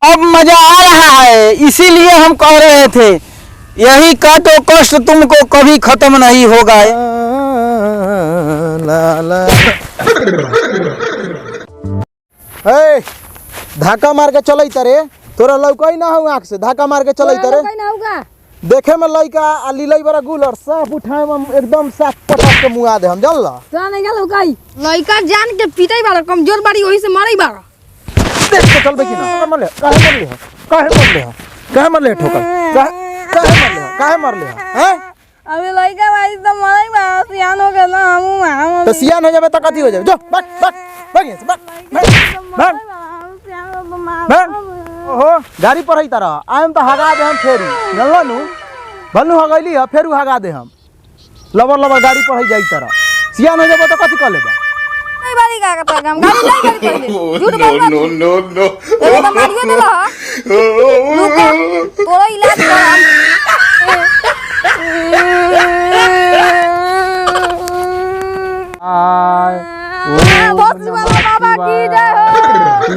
अब मजा आ रहा है, इसीलिए हम कह रहे थे यही काटो कष्ट तुमको कभी खत्म नहीं होगा। धाका मार के चल रे, तोरा लौका ना हो आँख से, धाका मार के चल रे। देखे में लइका आ लीलई बड़ा गुल और साफ उठाए में एकदम साफ पटक के मुआ दे हम जानला। लइका जान के पीटाई बाड़ा, कमजोर बाड़ी वही से मारई बाड़ा। देख के चलबे कि ना? मर ले, काहे मर ले ठोकर, काहे मर ले हैं? अबे लइका भाई तो मारई बाड़ा, सियान हो गेल हम तो सियान हो जाबे त कथी हो जाबे? जो भाग यहाँ से, भाग। ओहो गाड़ी पर ही तरह आम तो हगा दे हम फेरू जानला नु, भल्लू हगैली है फेरू हगा दे हम लबर गाड़ी पर ही जाई तरह। सियान हो जाबे त कथी कर लेबे? नहीं बारी का हम गाड़ी नहीं करी पहले झूठ बोल। नो ये तो मारियो देला तोरा इलाज भोसरी वाला बाबा की जय हो।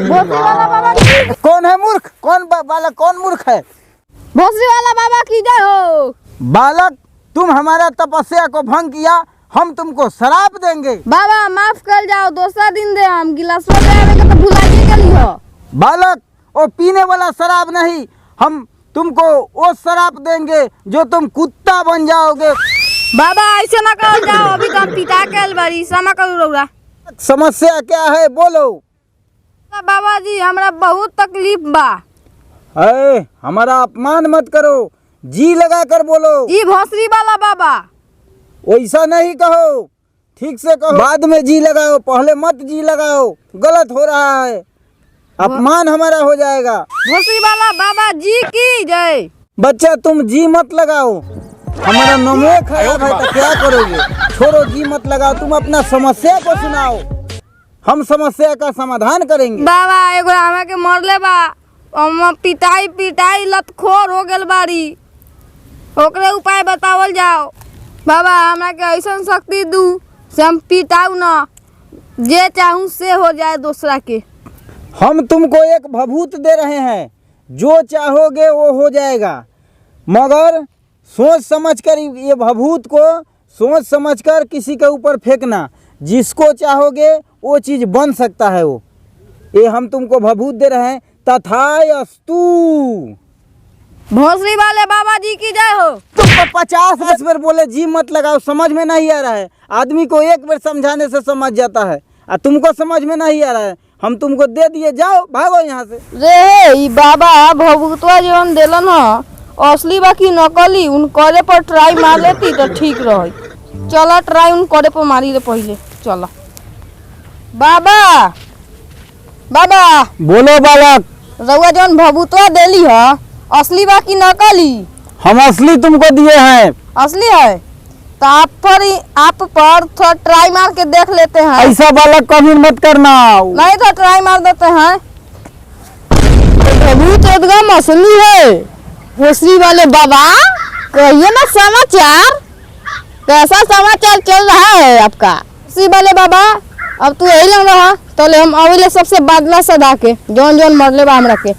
भोसरी वाला बाबा की। कौन है मूर्ख? कौन मूर्ख है? भोसरी वाला बाबा की जय हो। बालक, तुम हमारा तपस्या को भंग किया, हम तुमको शराप देंगे। बाबा माफ कर जाओ, दूसरा दिन दे हम गिलास में तो भुलाइए गेली हो। बालक, वो पीने वाला शराब नहीं, हम तुमको वो शराप देंगे जो तुम कुत्ता बन जाओगे। बाबा ऐसे ना कर जाओ, अभी तो हम पिता के बारी समा करू रौरा। समस्या क्या है बोलो? बाबा जी हमरा बहुत तकलीफ बा। हमारा अपमान मत करो, जी लगा कर बोलो। जी भोसरी वाला बाबा। वैसा नहीं कहो, ठीक से कहो, बाद में जी लगाओ, पहले मत जी लगाओ, गलत हो रहा है, अपमान हमारा हो जाएगा। भोसरी वाला बाबा जी की जय। बच्चा तुम जी मत लगाओ, हमारा नमो खराब है तो क्या करोगे? छोड़ो, जी मत लगाओ, तुम अपना समस्या को सुनाओ, हम समस्या का समाधान करेंगे। बाबा एगो हमें के मरले बा, हम पिटाई लतखोर हो गेल बारी, ओकरे उपाय बतावल जाओ। बाबा हमरा के ऐसा शक्ति दू से हम पिटाऊ ना, जे चाहूँ से हो जाए दूसरा के। हम तुमको एक भभूत दे रहे हैं, जो चाहोगे वो हो जाएगा, मगर सोच समझकर ये भभूत को सोच समझकर किसी के ऊपर फेंकना, जिसको चाहोगे वो चीज़ बन सकता है। वो ये हम तुमको भभूत दे रहे हैं, तथास्तु। भोसरी वाले बाबा जी की जय हो। तुम 50 बार बोले जी मत लगाओ, समझ में नहीं आ रहा है। आदमी को एक बार समझाने से समझ जाता है, और तुमको समझ में नहीं आ रहा है, हम तुमको दे दिए, जाओ भागो यहाँ से। रे ई बाबा भभूतवा जीवन देलन ह, असली बाकी नकली उन करे पर ट्राई मार लेती तो ठीक रही। चला ट्राई उन करे पर मारी ले पहले, चला। बाबा बोलो बालक। रउआ जौन भभूतवा देली ह, असली बाकी नकली? हम असली तुमको दिए हैं। असली है तो आप पर थोड़ा ट्राई मार के देख लेते हैं। ऐसा बालक कभी मत करना। नहीं तो ट्राई मार देते हैं। भभूत एकदम असली है। भोसरी वाले बाबा कहिए ना समाचार, कैसा समाचार चल रहा है आपका? भोसरी वाले बाबा अब तू यही लग रहा तो ले हम अविले सबसे बादला सदा के जौन मरले बा हमरा के।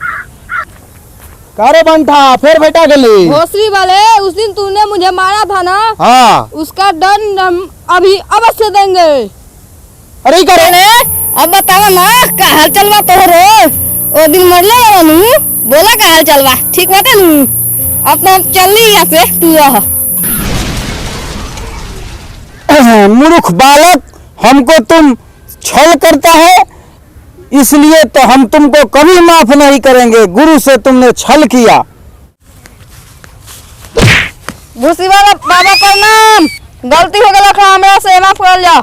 कारे बनता फिर बेटा गली। भोसरी वाले उस दिन तूने मुझे मारा था ना, हाँ, उसका दंड हम अभी अवश्य देंगे। अरे करे ने अब बताओ ना का हाल चलवा तोहरो? ओ दिन मरले वानू बोला का हाल चलवा ठीक बाटे नु? अब तो चलनी यहाँ से तू रह। मूर्ख बालक, हमको तुम छल करता है, इसलिए तो हम तुमको कभी माफ नहीं करेंगे। गुरु से तुमने छल किया। भूसी वाला बाबा प्रणाम, गलती हो गया था, हमरा से माफ कर जाओ।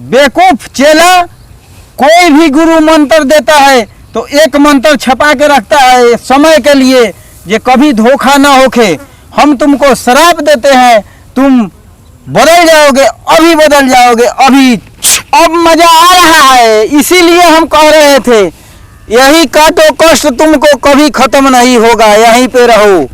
बेवकूफ चेला, कोई भी गुरु मंत्र देता है तो एक मंत्र छपा के रखता है समय के लिए, ये कभी धोखा ना होके। हम तुमको शराप देते हैं, तुम बदल जाओगे, अभी बदल जाओगे, अभी। अब मजा आ रहा है, इसीलिए हम कह रहे थे यही काटो कष्ट तुमको कभी खत्म नहीं होगा, यहीं पे रहो।